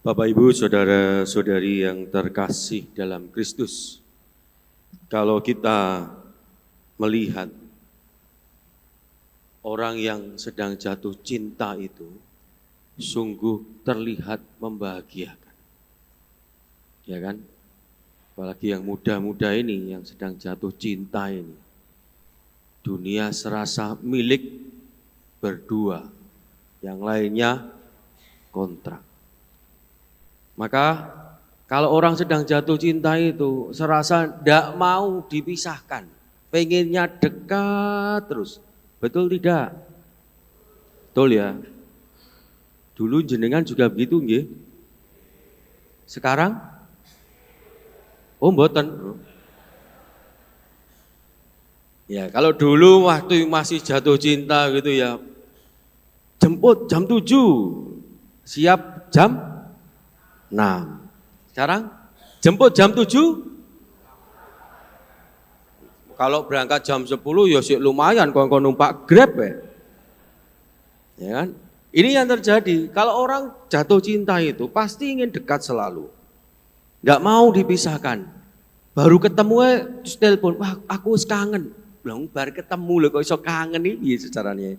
Bapak, Ibu, saudara-saudari yang terkasih dalam Kristus, kalau kita melihat orang yang sedang jatuh cinta itu sungguh terlihat membahagiakan. Ya kan? Apalagi yang muda-muda ini yang sedang jatuh cinta ini. Dunia serasa milik berdua, yang lainnya kontrak. Maka kalau orang sedang jatuh cinta itu serasa tidak mau dipisahkan, pengennya dekat terus. Betul tidak? Betul ya? Dulu jenengan juga begitu nggih? Sekarang? Oh mboten. Ya kalau dulu waktu masih jatuh cinta gitu ya, jemput jam 7, siap jam 6. Sekarang jemput jam 7. Kalau berangkat jam 10 ya sih lumayan kalau numpak Grab ya. Ya kan? Ini yang terjadi. Kalau orang jatuh cinta itu pasti ingin dekat selalu. Enggak mau dipisahkan. Baru ketemu terus telepon, "Wah, aku kangen." Bilang, baru ketemu loh kok iso kangen iki secaranya.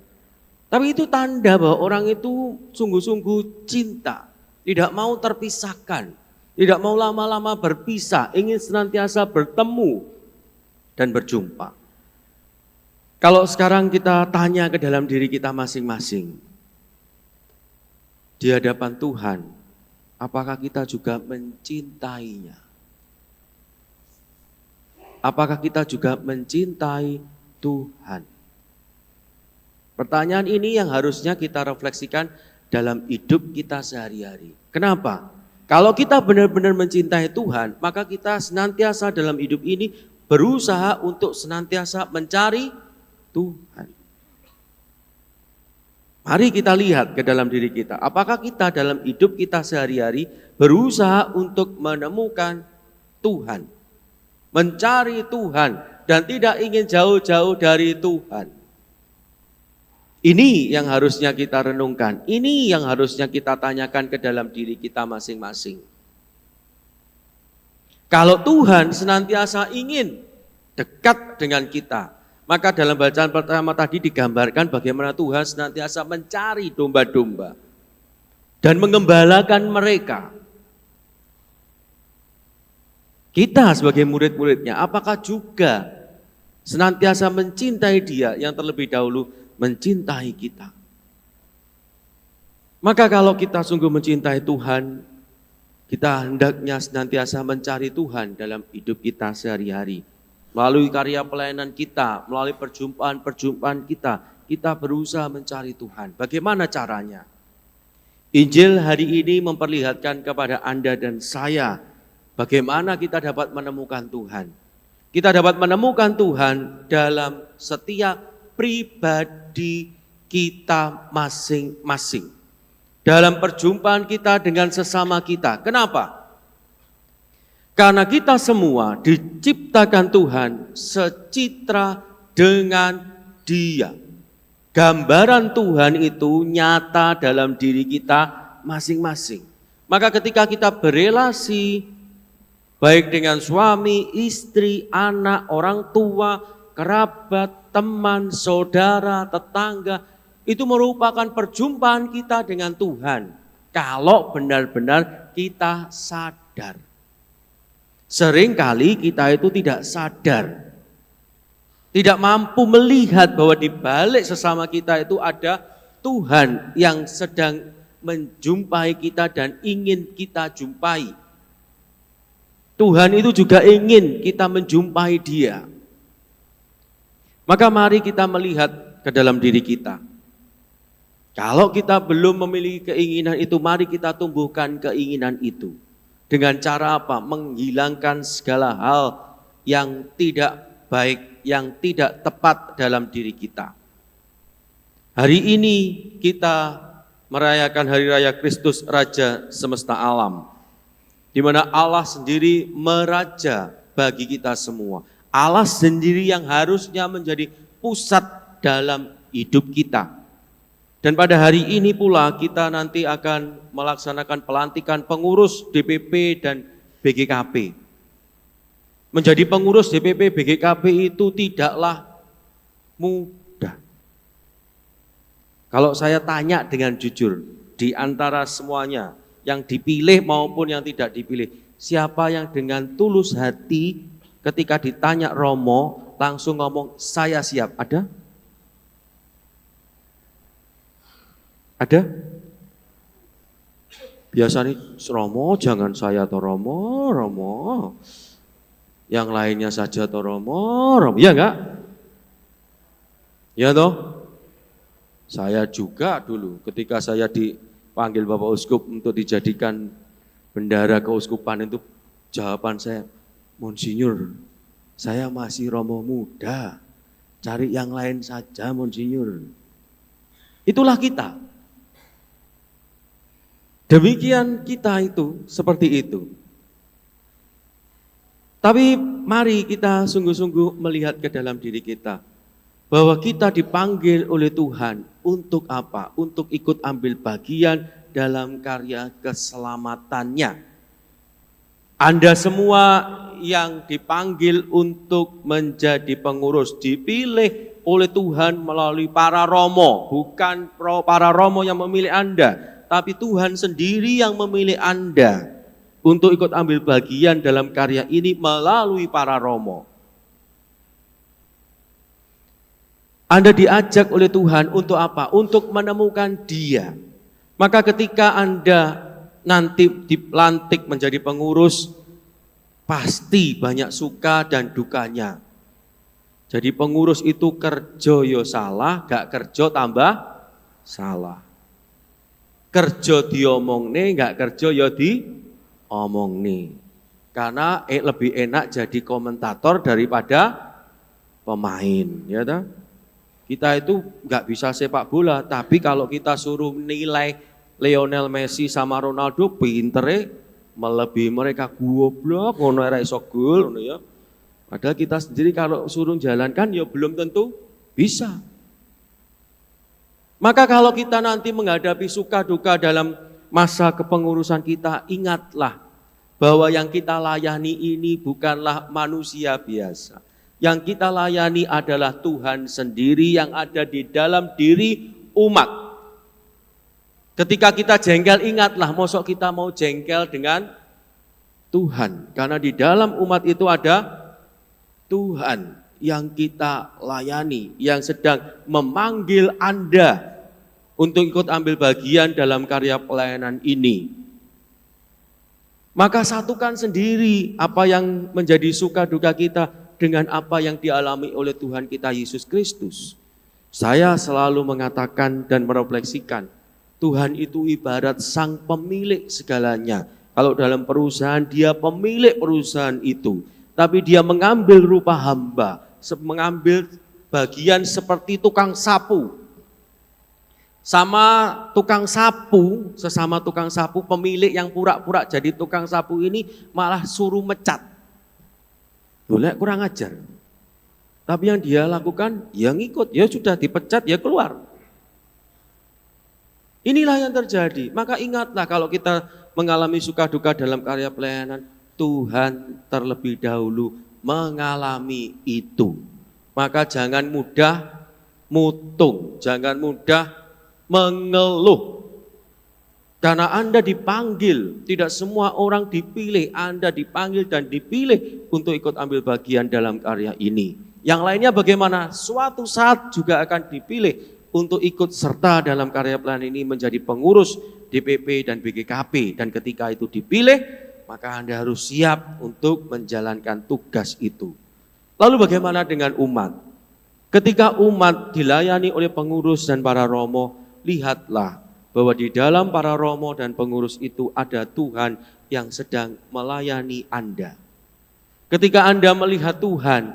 Tapi itu tanda bahwa orang itu sungguh-sungguh cinta. Tidak mau terpisahkan, tidak mau lama-lama berpisah, ingin senantiasa bertemu dan berjumpa. Kalau sekarang kita tanya ke dalam diri kita masing-masing, di hadapan Tuhan, apakah kita juga mencintainya? Apakah kita juga mencintai Tuhan? Pertanyaan ini yang harusnya kita refleksikan dalam hidup kita sehari-hari. Kenapa? Kalau kita benar-benar mencintai Tuhan, maka kita senantiasa dalam hidup ini berusaha untuk senantiasa mencari Tuhan. Mari kita lihat ke dalam diri kita. Apakah kita dalam hidup kita sehari-hari berusaha untuk menemukan Tuhan, mencari Tuhan, dan tidak ingin jauh-jauh dari Tuhan. Ini yang harusnya kita renungkan, ini yang harusnya kita tanyakan ke dalam diri kita masing-masing. Kalau Tuhan senantiasa ingin dekat dengan kita, maka dalam bacaan pertama tadi digambarkan bagaimana Tuhan senantiasa mencari domba-domba dan mengembalakan mereka. Kita sebagai murid-muridnya, apakah juga senantiasa mencintai Dia yang terlebih dahulu mencintai kita? Maka kalau kita sungguh mencintai Tuhan, kita hendaknya senantiasa mencari Tuhan dalam hidup kita sehari-hari. Melalui karya pelayanan kita, melalui perjumpaan-perjumpaan kita berusaha mencari Tuhan. Bagaimana caranya? Injil hari ini memperlihatkan kepada Anda dan saya bagaimana kita dapat menemukan Tuhan. Kita dapat menemukan Tuhan dalam setiap pribadi kita masing-masing. Dalam perjumpaan kita dengan sesama kita. Kenapa? Karena kita semua diciptakan Tuhan secitra dengan Dia. Gambaran Tuhan itu nyata dalam diri kita masing-masing. Maka ketika kita berelasi baik dengan suami, istri, anak, orang tua, kerabat, teman, saudara, tetangga, itu merupakan perjumpaan kita dengan Tuhan. Kalau benar-benar kita sadar. Seringkali kita itu tidak sadar. Tidak mampu melihat bahwa di balik sesama kita itu ada Tuhan yang sedang menjumpai kita dan ingin kita jumpai. Tuhan itu juga ingin kita menjumpai Dia. Maka mari kita melihat ke dalam diri kita. Kalau kita belum memiliki keinginan itu, mari kita tumbuhkan keinginan itu. Dengan cara apa? Menghilangkan segala hal yang tidak baik, yang tidak tepat dalam diri kita. Hari ini kita merayakan Hari Raya Kristus Raja Semesta Alam, di mana Allah sendiri meraja bagi kita semua. Allah sendiri yang harusnya menjadi pusat dalam hidup kita. Dan pada hari ini pula kita nanti akan melaksanakan pelantikan pengurus DPP dan BGKP. Menjadi pengurus DPP BGKP itu tidaklah mudah. Kalau saya tanya dengan jujur, di antara semuanya, yang dipilih maupun yang tidak dipilih, siapa yang dengan tulus hati ketika ditanya Romo, langsung ngomong, saya siap, ada? Ada? Biasanya Romo, jangan saya toh Romo. Yang lainnya saja toh Romo. Ya enggak? Ya toh? Saya juga dulu ketika saya dipanggil Bapak Uskup untuk dijadikan bendara keuskupan itu, jawaban saya, Monsinyur, saya masih Romo muda. Cari yang lain saja, Monsinyur. Itulah kita. Demikian kita itu, seperti itu. Tapi mari kita sungguh-sungguh melihat ke dalam diri kita. Bahwa kita dipanggil oleh Tuhan untuk apa? Untuk ikut ambil bagian dalam karya keselamatannya. Anda semua yang dipanggil untuk menjadi pengurus, dipilih oleh Tuhan melalui para romo. Bukan para romo yang memilih Anda, tapi Tuhan sendiri yang memilih Anda untuk ikut ambil bagian dalam karya ini melalui para romo. Anda diajak oleh Tuhan untuk apa? Untuk menemukan Dia. Maka ketika Anda nanti dilantik menjadi pengurus, pasti banyak suka dan dukanya. Jadi pengurus itu kerja yo salah, gak kerja tambah salah. Kerja diomongne, enggak kerja ya diomongne. Karena lebih enak jadi komentator daripada pemain, ya toh? Kita itu enggak bisa sepak bola, tapi kalau kita suruh nilai Lionel Messi sama Ronaldo, pintere melebihi mereka, goblok ngono ora iso gol ngono ya. Padahal kita sendiri kalau suruh jalankan ya belum tentu bisa. Maka kalau kita nanti menghadapi suka duka dalam masa kepengurusan kita, ingatlah bahwa yang kita layani ini bukanlah manusia biasa. Yang kita layani adalah Tuhan sendiri yang ada di dalam diri umat. Ketika kita jengkel, ingatlah, mosok kita mau jengkel dengan Tuhan. Karena di dalam umat itu ada Tuhan yang kita layani, yang sedang memanggil Anda untuk ikut ambil bagian dalam karya pelayanan ini. Maka satukan sendiri apa yang menjadi suka duka kita dengan apa yang dialami oleh Tuhan kita Yesus Kristus. Saya selalu mengatakan dan merefleksikan, Tuhan itu ibarat sang pemilik segalanya. Kalau dalam perusahaan, dia pemilik perusahaan itu. Tapi dia mengambil rupa hamba, mengambil bagian seperti tukang sapu. Sama tukang sapu, sesama tukang sapu, pemilik yang pura-pura jadi tukang sapu ini malah suruh mecat. Boleh kurang ajar. Tapi yang dia lakukan, ya ngikut, ya sudah dipecat, ya keluar. Inilah yang terjadi. Maka ingatlah kalau kita mengalami suka duka dalam karya pelayanan, Tuhan terlebih dahulu mengalami itu. Maka jangan mudah mutung, jangan mudah mengeluh. Karena Anda dipanggil, tidak semua orang dipilih, Anda dipanggil dan dipilih untuk ikut ambil bagian dalam karya ini. Yang lainnya bagaimana? Suatu saat juga akan dipilih untuk ikut serta dalam karya pelayanan ini menjadi pengurus DPP dan BGKP. Dan ketika itu dipilih, maka Anda harus siap untuk menjalankan tugas itu. Lalu bagaimana dengan umat? Ketika umat dilayani oleh pengurus dan para romo, lihatlah bahwa di dalam para romo dan pengurus itu ada Tuhan yang sedang melayani Anda. Ketika Anda melihat Tuhan,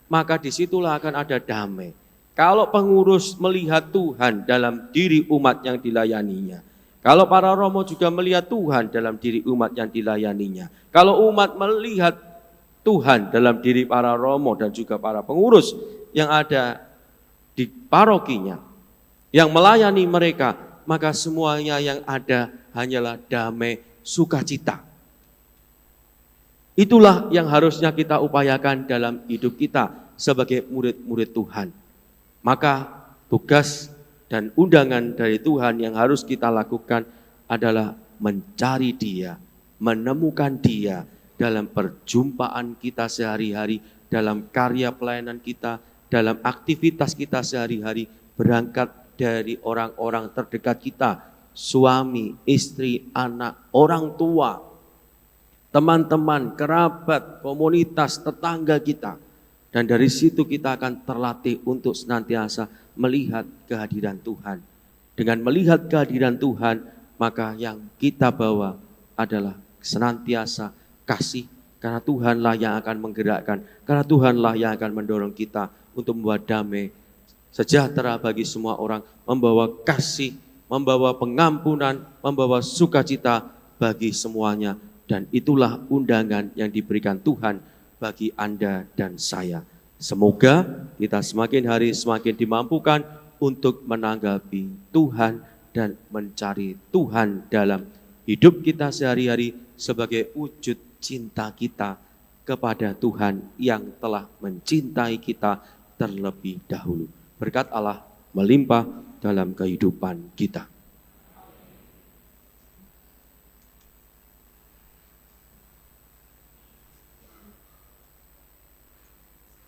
maka disitulah akan ada damai. Kalau pengurus melihat Tuhan dalam diri umat yang dilayaninya, kalau para romo juga melihat Tuhan dalam diri umat yang dilayaninya, kalau umat melihat Tuhan dalam diri para romo dan juga para pengurus yang ada di parokinya, yang melayani mereka, maka semuanya yang ada hanyalah damai, sukacita. Itulah yang harusnya kita upayakan dalam hidup kita sebagai murid-murid Tuhan. Maka tugas dan undangan dari Tuhan yang harus kita lakukan adalah mencari Dia, menemukan Dia dalam perjumpaan kita sehari-hari, dalam karya pelayanan kita, dalam aktivitas kita sehari-hari, berangkat dari orang-orang terdekat kita, suami, istri, anak, orang tua, teman-teman, kerabat, komunitas, tetangga kita. Dan dari situ kita akan terlatih untuk senantiasa melihat kehadiran Tuhan. Dengan melihat kehadiran Tuhan, maka yang kita bawa adalah senantiasa kasih. Karena Tuhanlah yang akan menggerakkan, karena Tuhanlah yang akan mendorong kita untuk membawa damai, sejahtera bagi semua orang, membawa kasih, membawa pengampunan, membawa sukacita bagi semuanya. Dan itulah undangan yang diberikan Tuhan bagi Anda dan saya. Semoga kita semakin hari semakin dimampukan untuk menanggapi Tuhan dan mencari Tuhan dalam hidup kita sehari-hari sebagai wujud cinta kita kepada Tuhan yang telah mencintai kita terlebih dahulu. Berkat Allah melimpah dalam kehidupan kita.